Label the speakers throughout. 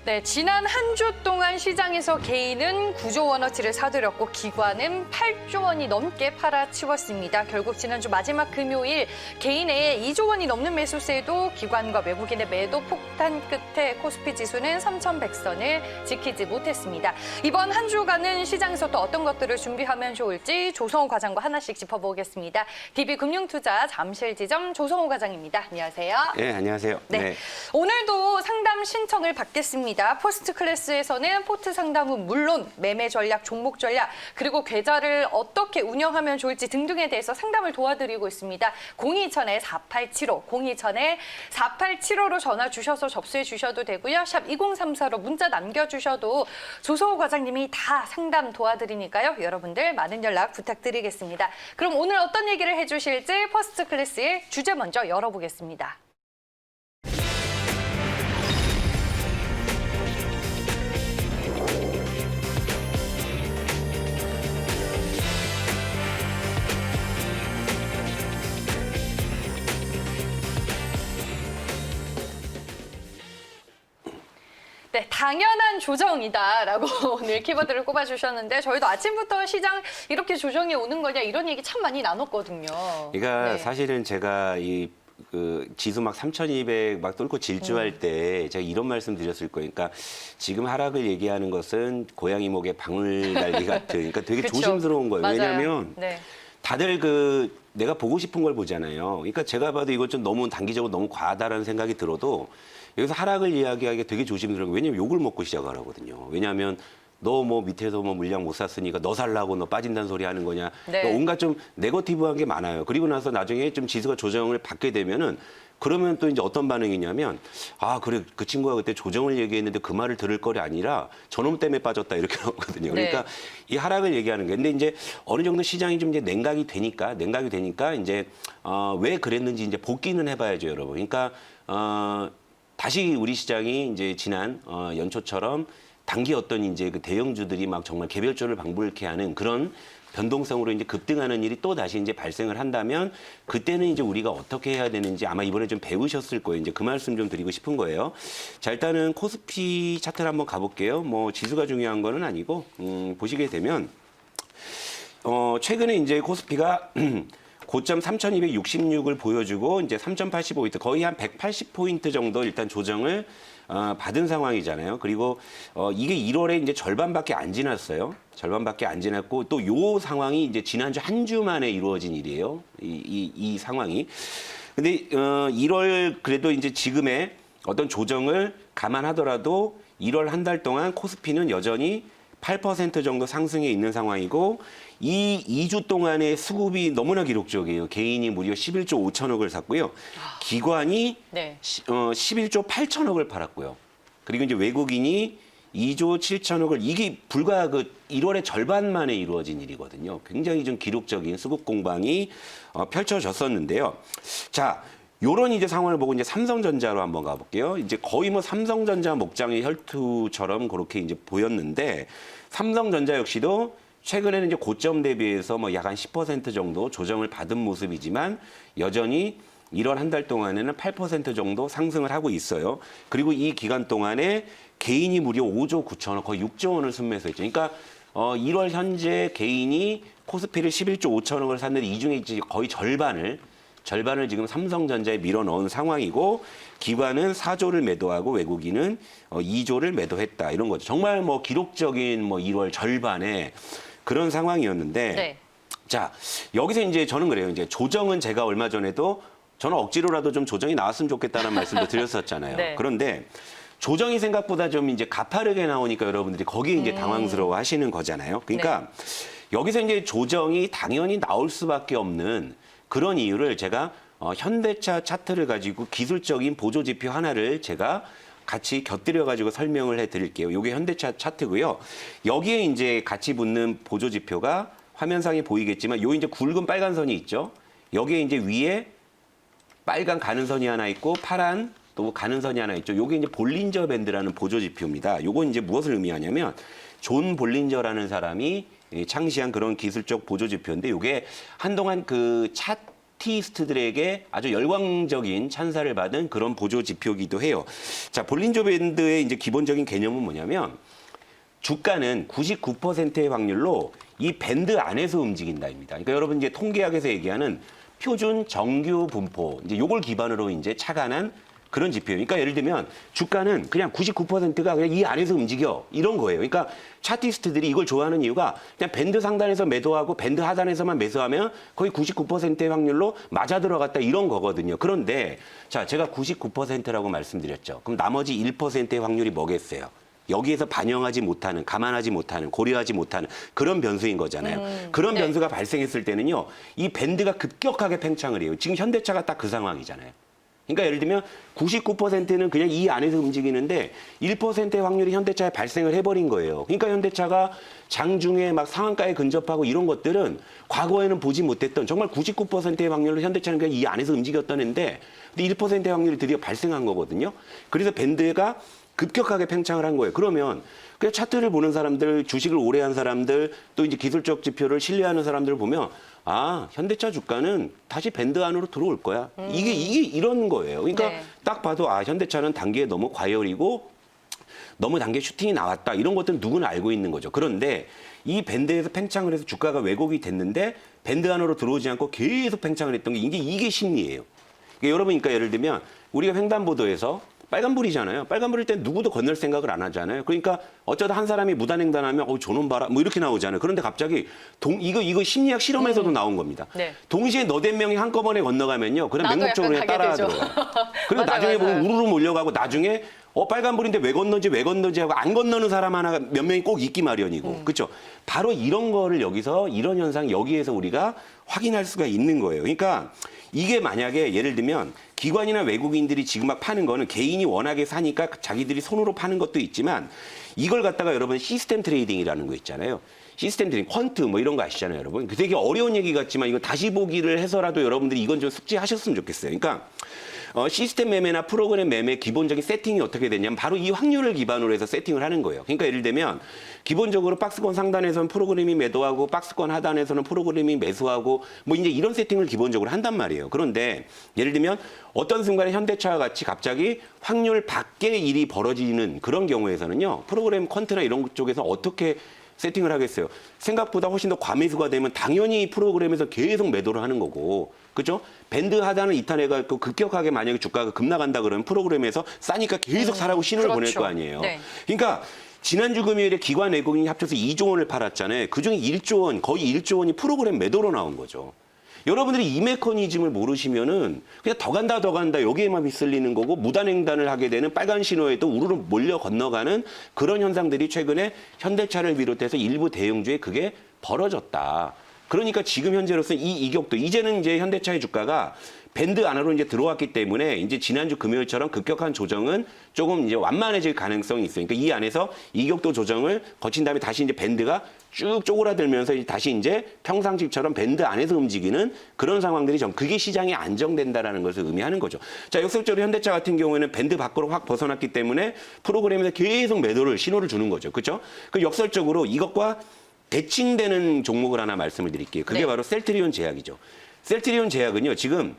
Speaker 1: 네, 지난 한 주 동안 시장에서 개인은 9조 원어치를 사들였고 기관은 8조 원이 넘게 팔아치웠습니다. 결국 지난주 마지막 금요일 개인의 2조 원이 넘는 매수세도 기관과 외국인의 매도 폭탄 끝에 코스피 지수는 3,100선을 지키지 못했습니다. 이번 한 주간은 시장에서 또 어떤 것들을 준비하면 좋을지 조성호 과장과 하나씩 짚어보겠습니다. DB금융투자 잠실지점 조성호 과장입니다. 안녕하세요.
Speaker 2: 네, 안녕하세요.
Speaker 1: 네. 오늘도 상담 신청을 받겠습니다. 퍼스트 클래스에서는 포트 상담은 물론 매매 전략, 종목 전략, 그리고 계좌를 어떻게 운영하면 좋을지 등등에 대해서 상담을 도와드리고 있습니다. 02,000-4875, 02,000-4875로 전화 주셔서 접수해 주셔도 되고요. 샵 2034로 문자 남겨주셔도 조성호 과장님이 다 상담 도와드리니까요. 여러분들 많은 연락 부탁드리겠습니다. 그럼 오늘 어떤 얘기를 해주실지 퍼스트 클래스의 주제 먼저 열어보겠습니다. 네, 당연한 조정이다라고 오늘 키워드를 꼽아주셨는데 저희도 아침부터 시장 이렇게 조정이 오는 거냐 이런 얘기 참 많이 나눴거든요.
Speaker 2: 그러니까
Speaker 1: 네.
Speaker 2: 사실은 제가 그 지수 막 3,200 막 뚫고 질주할 때 제가 이런 말씀 드렸을 거예요. 그러니까 지금 하락을 얘기하는 것은 고양이 목에 방울 달기 같은 그러니까 되게
Speaker 1: 그쵸.
Speaker 2: 조심스러운 거예요.
Speaker 1: 맞아요.
Speaker 2: 왜냐하면
Speaker 1: 네.
Speaker 2: 다들 내가 보고 싶은 걸 보잖아요. 그러니까 제가 봐도 이것 좀 너무 단기적으로 너무 과하다라는 생각이 들어도 여기서 하락을 이야기하기가 되게 조심스러워요. 왜냐면 욕을 먹고 시작을 하거든요. 왜냐하면 너 뭐 밑에서 뭐 물량 못 샀으니까 너 살라고 너 빠진다는 소리 하는 거냐.
Speaker 1: 네.
Speaker 2: 그러니까 온갖 좀 네거티브한 게 많아요. 그리고 나서 나중에 좀 지수가 조정을 받게 되면은 그러면 또 이제 어떤 반응이냐면 아 그래 그 친구가 그때 조정을 얘기했는데 그 말을 들을 거리 아니라 저놈 때문에 빠졌다 이렇게 나오거든요. 그러니까
Speaker 1: 네.
Speaker 2: 이 하락을 얘기하는 게 근데 이제 어느 정도 시장이 좀 이제 냉각이 되니까 이제 왜 그랬는지 이제 복귀는 해봐야죠, 여러분. 그러니까 다시 우리 시장이 이제 지난 연초처럼 단기 어떤 이제 그 대형주들이 막 정말 개별주를 방불케 하는 그런 변동성으로 이제 급등하는 일이 또 다시 이제 발생을 한다면 그때는 이제 우리가 어떻게 해야 되는지 아마 이번에 좀 배우셨을 거예요. 이제 그 말씀 좀 드리고 싶은 거예요. 자, 일단은 코스피 차트를 한번 가볼게요. 뭐 지수가 중요한 거는 아니고 보시게 되면 최근에 이제 코스피가 고점 3,266을 보여주고 이제 3,085포인트 거의 한 180포인트 정도 일단 조정을 받은 상황이잖아요. 그리고 이게 1월에 이제 절반밖에 안 지났어요. 절반밖에 안 지났고 또 요 상황이 이제 지난주 한 주 만에 이루어진 일이에요. 이 상황이. 근데 1월 그래도 이제 지금의 어떤 조정을 감안하더라도 1월 한 달 동안 코스피는 여전히 8% 정도 상승해 있는 상황이고 이 2주 동안의 수급이 너무나 기록적이에요. 개인이 무려 11조 5천억을 샀고요. 기관이
Speaker 1: 네.
Speaker 2: 11조 8천억을 팔았고요. 그리고 이제 외국인이 2조 7천억을 이게 불과 그 1월의 절반 만에 이루어진 일이거든요. 굉장히 좀 기록적인 수급 공방이 펼쳐졌었는데요. 자, 요런 이제 상황을 보고 이제 삼성전자로 한번 가볼게요. 이제 거의 뭐 삼성전자 목장의 혈투처럼 그렇게 이제 보였는데 삼성전자 역시도 최근에는 이제 고점 대비해서 뭐 약 한 10% 정도 조정을 받은 모습이지만 여전히 1월 한 달 동안에는 8% 정도 상승을 하고 있어요. 그리고 이 기간 동안에 개인이 무려 5조 9천억, 거의 6조 원을 순매수했죠. 그러니까 1월 현재 개인이 코스피를 11조 5천억을 샀는데 이 중에 이제 거의 절반을 지금 삼성전자에 밀어 넣은 상황이고 기관은 4조를 매도하고 외국인은 2조를 매도했다 이런 거죠. 정말 뭐 기록적인 뭐 1월 절반에 그런 상황이었는데
Speaker 1: 네.
Speaker 2: 자 여기서 이제 저는 그래요. 이제 조정은 제가 얼마 전에도 저는 억지로라도 좀 조정이 나왔으면 좋겠다는 말씀도 드렸었잖아요.
Speaker 1: 네.
Speaker 2: 그런데 조정이 생각보다 좀 이제 가파르게 나오니까 여러분들이 거기에 이제 당황스러워 하시는 거잖아요. 그러니까 여기서 이제 조정이 당연히 나올 수밖에 없는 그런 이유를 제가 현대차 차트를 가지고 기술적인 보조 지표 하나를 제가 같이 곁들여 가지고 설명을 해 드릴게요. 이게 현대차 차트고요. 여기에 이제 같이 붙는 보조 지표가 화면상에 보이겠지만 요 이제 굵은 빨간 선이 있죠. 여기에 이제 위에 빨간 가는 선이 하나 있고 파란 또 가는 선이 하나 있죠. 요게 이제 볼린저 밴드라는 보조 지표입니다. 요건 이제 무엇을 의미하냐면 존 볼린저라는 사람이 창시한 그런 기술적 보조 지표인데 요게 한동안 그 차 차티스트들에게 아주 열광적인 찬사를 받은 그런 보조 지표이기도 해요. 자, 볼린저 밴드의 이제 기본적인 개념은 뭐냐면 주가는 99%의 확률로 이 밴드 안에서 움직인다입니다. 그러니까 여러분 이제 통계학에서 얘기하는 표준 정규 분포, 이제 요걸 기반으로 이제 착안한 그런 지표예요. 그러니까 예를 들면 주가는 그냥 99%가 그냥 이 안에서 움직여 이런 거예요. 그러니까 차티스트들이 이걸 좋아하는 이유가 그냥 밴드 상단에서 매도하고 밴드 하단에서만 매수하면 거의 99%의 확률로 맞아 들어갔다 이런 거거든요. 그런데 자, 제가 99%라고 말씀드렸죠. 그럼 나머지 1%의 확률이 뭐겠어요? 여기에서 반영하지 못하는, 감안하지 못하는, 고려하지 못하는 그런 변수인 거잖아요. 그런
Speaker 1: 네.
Speaker 2: 변수가 발생했을 때는요, 이 밴드가 급격하게 팽창을 해요. 지금 현대차가 딱 그 상황이잖아요. 그러니까 예를 들면 99%는 그냥 이 안에서 움직이는데 1%의 확률이 현대차에 발생을 해버린 거예요. 그러니까 현대차가 장중에 막 상한가에 근접하고 이런 것들은 과거에는 보지 못했던 정말 99%의 확률로 현대차는 그냥 이 안에서 움직였던 애인데 근데 1%의 확률이 드디어 발생한 거거든요. 그래서 밴드가 급격하게 팽창을 한 거예요. 그러면 그냥 차트를 보는 사람들, 주식을 오래 한 사람들, 또 이제 기술적 지표를 신뢰하는 사람들을 보면 아, 현대차 주가는 다시 밴드 안으로 들어올 거야. 이게 이런 거예요. 그러니까
Speaker 1: 네.
Speaker 2: 딱 봐도 아, 현대차는 단기에 너무 과열이고 너무 단계 슈팅이 나왔다. 이런 것들은 누구나 알고 있는 거죠. 그런데 이 밴드에서 팽창을 해서 주가가 왜곡이 됐는데 밴드 안으로 들어오지 않고 계속 팽창을 했던 게 이게 심리예요. 그러니까 여러분, 그러니까 예를 들면 우리가 횡단보도에서 빨간불이잖아요. 빨간불일 땐 누구도 건널 생각을 안 하잖아요. 그러니까 어쩌다 한 사람이 무단횡단하면 저놈 봐라 뭐 이렇게 나오잖아요. 그런데 갑자기 이거 심리학 실험에서도 나온 겁니다.
Speaker 1: 네.
Speaker 2: 동시에 너댓 명이 한꺼번에 건너가면요. 그럼
Speaker 1: 나도
Speaker 2: 맹목적으로 그냥
Speaker 1: 약간
Speaker 2: 따라
Speaker 1: 가게 되죠.
Speaker 2: 들어가요. 그리고
Speaker 1: 맞아요,
Speaker 2: 나중에 보면
Speaker 1: 맞아요.
Speaker 2: 우르르 몰려가고 나중에 빨간불인데 왜 건너지 하고 안 건너는 사람 하나가 몇 명이 꼭 있기 마련이고. 그렇죠? 바로 이런 거를 여기서 이런 현상 여기에서 우리가 확인할 수가 있는 거예요. 그러니까 이게 만약에 예를 들면 기관이나 외국인들이 지금 막 파는 거는 개인이 워낙에 사니까 자기들이 손으로 파는 것도 있지만 이걸 갖다가 여러분 시스템 트레이딩이라는 거 있잖아요. 시스템 트레이딩, 퀀트 뭐 이런 거 아시잖아요, 여러분. 되게 어려운 얘기 같지만 이거 다시 보기를 해서라도 여러분들이 이건 좀 숙지하셨으면 좋겠어요. 그러니까 시스템 매매나 프로그램 매매 기본적인 세팅이 어떻게 되냐면 바로 이 확률을 기반으로 해서 세팅을 하는 거예요. 그러니까 예를 들면 기본적으로 박스권 상단에서는 프로그램이 매도하고 박스권 하단에서는 프로그램이 매수하고 뭐 이제 이런 세팅을 기본적으로 한단 말이에요. 그런데 예를 들면 어떤 순간에 현대차와 같이 갑자기 확률 밖의 일이 벌어지는 그런 경우에서는요. 프로그램 퀀트나 이런 쪽에서 어떻게 세팅을 하겠어요. 생각보다 훨씬 더 과매수가 되면 당연히 프로그램에서 계속 매도를 하는 거고, 그죠? 밴드 하단을 이탈해가지고 급격하게 만약에 주가가 급나간다 그러면 프로그램에서 싸니까 계속 사라고 신호를
Speaker 1: 그렇죠.
Speaker 2: 보낼 거 아니에요.
Speaker 1: 네.
Speaker 2: 그러니까 지난주 금요일에 기관 외국인이 합쳐서 2조 원을 팔았잖아요. 그중에 1조 원, 거의 1조 원이 프로그램 매도로 나온 거죠. 여러분들이 이 메커니즘을 모르시면은 그냥 더 간다 여기에만 휩쓸리는 거고 무단횡단을 하게 되는 빨간 신호에도 우르르 몰려 건너가는 그런 현상들이 최근에 현대차를 비롯해서 일부 대형주에 그게 벌어졌다. 그러니까 지금 현재로서는 이 이격도 이제는 이제 현대차의 주가가 밴드 안으로 이제 들어왔기 때문에 이제 지난주 금요일처럼 급격한 조정은 조금 이제 완만해질 가능성이 있어요. 그러니까 이 안에서 이격도 조정을 거친 다음에 다시 이제 밴드가 쭉 쪼그라들면서 다시 이제 평상식처럼 밴드 안에서 움직이는 그런 상황들이 좀 그게 시장이 안정된다라는 것을 의미하는 거죠. 자, 역설적으로 현대차 같은 경우에는 밴드 밖으로 확 벗어났기 때문에 프로그램에서 계속 매도를 신호를 주는 거죠. 그렇죠? 그 역설적으로 이것과 대칭되는 종목을 하나 말씀을 드릴게요. 그게
Speaker 1: 네.
Speaker 2: 바로 셀트리온 제약이죠. 셀트리온 제약은요, 지금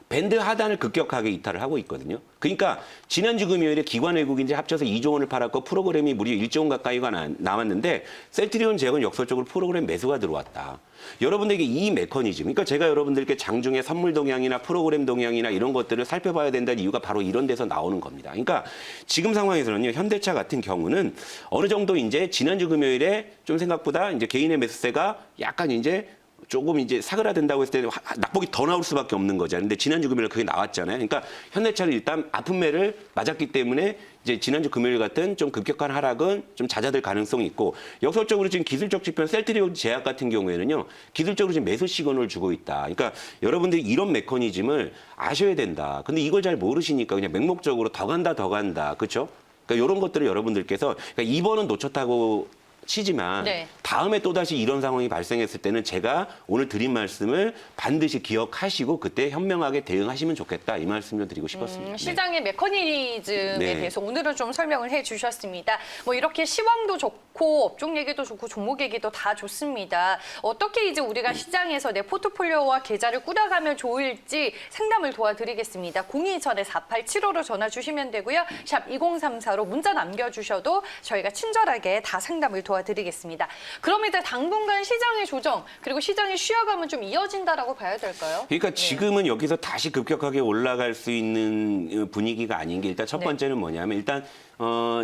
Speaker 2: 밴드 하단을 급격하게 이탈을 하고 있거든요. 그러니까 지난주 금요일에 기관 외국인들이 합쳐서 2조 원을 팔았고 프로그램이 무려 1조 원 가까이가 나왔는데 셀트리온 제약은 역설적으로 프로그램 매수가 들어왔다. 여러분들에게 이 메커니즘, 그러니까 제가 여러분들께 장중에 선물 동향이나 프로그램 동향이나 이런 것들을 살펴봐야 된다는 이유가 바로 이런 데서 나오는 겁니다. 그러니까 지금 상황에서는요, 현대차 같은 경우는 어느 정도 이제 지난주 금요일에 좀 생각보다 이제 개인의 매수세가 약간 이제 조금 이제 사그라든다고 했을 때 낙폭이 더 나올 수밖에 없는 거죠. 근데 지난주 금요일에 그게 나왔잖아요. 그러니까 현대차는 일단 아픈 매를 맞았기 때문에 이제 지난주 금요일 같은 좀 급격한 하락은 좀 잦아들 가능성이 있고 역설적으로 지금 기술적 지표 셀트리온 제약 같은 경우에는요. 기술적으로 지금 매수 시그널을 주고 있다. 그러니까 여러분들이 이런 메커니즘을 아셔야 된다. 근데 이걸 잘 모르시니까 그냥 맹목적으로 더 간다. 그렇죠? 그러니까 이런 것들을 여러분들께서 그러니까 이번은 놓쳤다고 치지만
Speaker 1: 네.
Speaker 2: 다음에 또다시 이런 상황이 발생했을 때는 제가 오늘 드린 말씀을 반드시 기억하시고 그때 현명하게 대응하시면 좋겠다. 이 말씀 좀 드리고 싶었습니다. 네.
Speaker 1: 시장의 메커니즘에
Speaker 2: 네.
Speaker 1: 대해서 오늘은 좀 설명을 해주셨습니다. 뭐 이렇게 시황도 좋고 좋고 업종 얘기도 좋고 종목 얘기도 다 좋습니다. 어떻게 이제 우리가 시장에서 내 포트폴리오와 계좌를 꾸려가면 좋을지 상담을 도와드리겠습니다. 02-4875로 전화 주시면 되고요. 샵 2034로 문자 남겨주셔도 저희가 친절하게 다 상담을 도와드리겠습니다. 그럼 이제 당분간 시장의 조정 그리고 시장의 쉬어감은 좀 이어진다라고 봐야 될까요?
Speaker 2: 그러니까 지금은 여기서 다시 급격하게 올라갈 수 있는 분위기가 아닌 게 일단 첫 번째는 뭐냐면 일단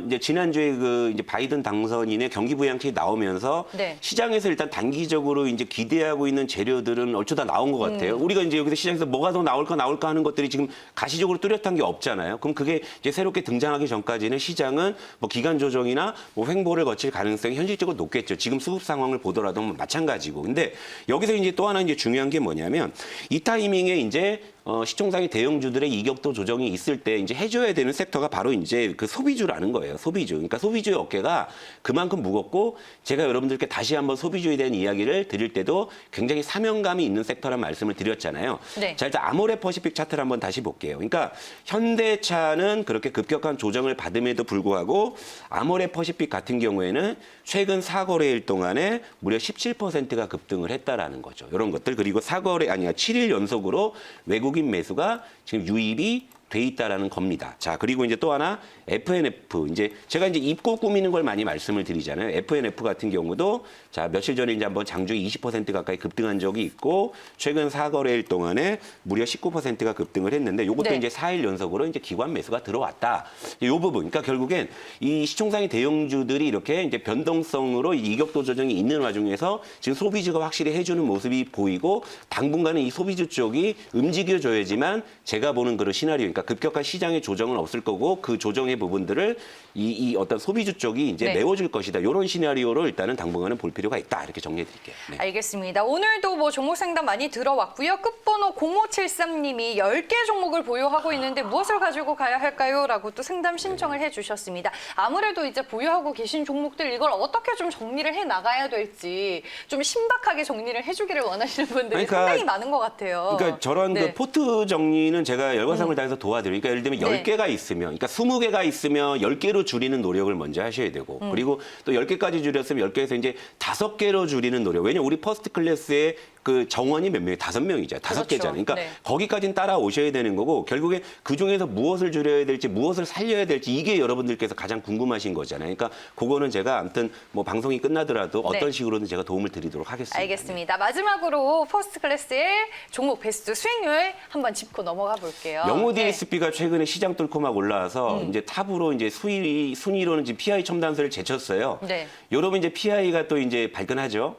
Speaker 2: 이제 지난주에 그 이제 바이든 당선인의 경기 부양책이 나오면서
Speaker 1: 네.
Speaker 2: 시장에서 일단 단기적으로 이제 기대하고 있는 재료들은 얼추 다 나온 것 같아요. 우리가 이제 여기서 시장에서 뭐가 더 나올까 하는 것들이 지금 가시적으로 뚜렷한 게 없잖아요. 그럼 그게 이제 새롭게 등장하기 전까지는 시장은 뭐 기간 조정이나 뭐 횡보를 거칠 가능성이 현실적으로 높겠죠. 지금 수급 상황을 보더라도 마찬가지고. 근데 여기서 이제 또 하나 이제 중요한 게 뭐냐면 이 타이밍에 이제 시총상의 대형주들의 이격도 조정이 있을 때 이제 해줘야 되는 섹터가 바로 이제 그 소비주라는 거예요. 소비주. 그러니까 소비주의 어깨가 그만큼 무겁고 제가 여러분들께 다시 한번 소비주에 대한 이야기를 드릴 때도 굉장히 사명감이 있는 섹터란 말씀을 드렸잖아요.
Speaker 1: 네.
Speaker 2: 자, 일단 아모레 퍼시픽 차트를 한번 다시 볼게요. 그러니까 현대차는 그렇게 급격한 조정을 받음에도 불구하고 아모레 퍼시픽 같은 경우에는 최근 4거래일 동안에 무려 17%가 급등을 했다라는 거죠. 이런 것들. 그리고 7일 연속으로 외국인 매수가 지금 유입이 돼 있다라는 겁니다. 자, 그리고 이제 또 하나 FNF. 이제 제가 이제 입고 꾸미는 걸 많이 말씀을 드리잖아요. FNF 같은 경우도 자, 며칠 전에 이제 한번 장중에 20% 가까이 급등한 적이 있고 최근 4거래일 동안에 무려 19%가 급등을 했는데 이것도
Speaker 1: 네.
Speaker 2: 이제 4일 연속으로 이제 기관 매수가 들어왔다. 이 부분. 그러니까 결국엔 이 시총상의 대형주들이 이렇게 이제 변동성으로 이격도 조정이 있는 와중에서 지금 소비주가 확실히 해주는 모습이 보이고 당분간은 이 소비주 쪽이 움직여줘야지만 제가 보는 그런 시나리오. 그러니까 급격한 시장의 조정은 없을 거고 그 조정의 부분들을 이 어떤 소비주 쪽이 이제
Speaker 1: 네.
Speaker 2: 메워줄 것이다. 이런 시나리오로 일단은 당분간은 볼 필요가 있다. 이렇게 정리해드릴게요. 네.
Speaker 1: 알겠습니다. 오늘도 뭐 종목 상담 많이 들어왔고요. 끝번호 0573님이 10개 종목을 보유하고 있는데 무엇을 가지고 가야 할까요? 라고 또 상담 신청을 해주셨습니다. 아무래도 이제 보유하고 계신 종목들 이걸 어떻게 좀 정리를 해나가야 될지 좀 신박하게 정리를 해주기를 원하시는 분들이
Speaker 2: 그러니까
Speaker 1: 상당히 많은 것 같아요.
Speaker 2: 그러니까 저런
Speaker 1: 네.
Speaker 2: 그 포트 정리는 제가 열과성을 다해서 도와드려요. 그러니까 예를 들면
Speaker 1: 네.
Speaker 2: 10개가 있으면, 그러니까 20개가 있으면 10개로 줄이는 노력을 먼저 하셔야 되고, 그리고 또 10개까지 줄였으면 10개에서 이제 5개로 줄이는 노력. 왜냐면 우리 퍼스트 클래스의 그 정원이 몇 명이 5명이죠. 5개잖아요.
Speaker 1: 그렇죠.
Speaker 2: 그러니까
Speaker 1: 네.
Speaker 2: 거기까지는 따라오셔야 되는 거고 결국에 그중에서 무엇을 줄여야 될지 무엇을 살려야 될지 이게 여러분들께서 가장 궁금하신 거잖아요. 그러니까 그거는 제가 아무튼 뭐 방송이 끝나더라도 어떤
Speaker 1: 네.
Speaker 2: 식으로든 제가 도움을 드리도록 하겠습니다.
Speaker 1: 알겠습니다. 마지막으로 퍼스트 클래스의 종목 베스트 수익률 한번 짚고 넘어가 볼게요.
Speaker 2: 영우
Speaker 1: 네.
Speaker 2: DSP가 최근에 시장 뚫고 막 올라와서 이제 탑으로 이제 순위로는 지금 PI 첨단서를 제쳤어요.
Speaker 1: 네.
Speaker 2: 여러분 이제 PI가 또 이제 발끈하죠.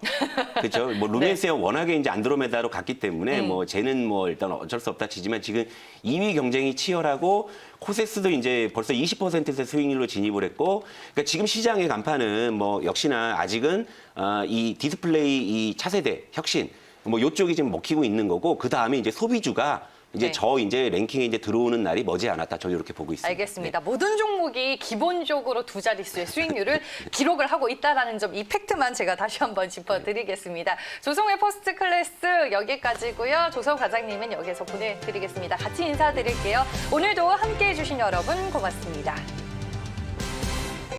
Speaker 2: 그렇죠. 뭐 루멘스형 워낙에 이제 안드로메다로 갔기 때문에 뭐 쟤는 뭐 일단 어쩔 수 없다 치지만 지금 2위 경쟁이 치열하고 코섹스도 이제 벌써 20%의 수익률로 진입을 했고 그러니까 지금 시장의 간판은 뭐 역시나 아직은 이 디스플레이 이 차세대 혁신 뭐 요쪽이 지금 먹히고 있는 거고 그 다음에 이제 소비주가 이제
Speaker 1: 네.
Speaker 2: 이제 랭킹에 이제 들어오는 날이 머지않았다. 저는 이렇게 보고 있습니다.
Speaker 1: 알겠습니다. 모든 종목이 기본적으로 두 자릿수의 수익률을 기록을 하고 있다는 점, 이 팩트만 제가 다시 한번 짚어드리겠습니다. 조성의 퍼스트 클래스 여기까지고요. 조성 과장님은 여기서 보내드리겠습니다. 같이 인사드릴게요. 오늘도 함께해 주신 여러분 고맙습니다.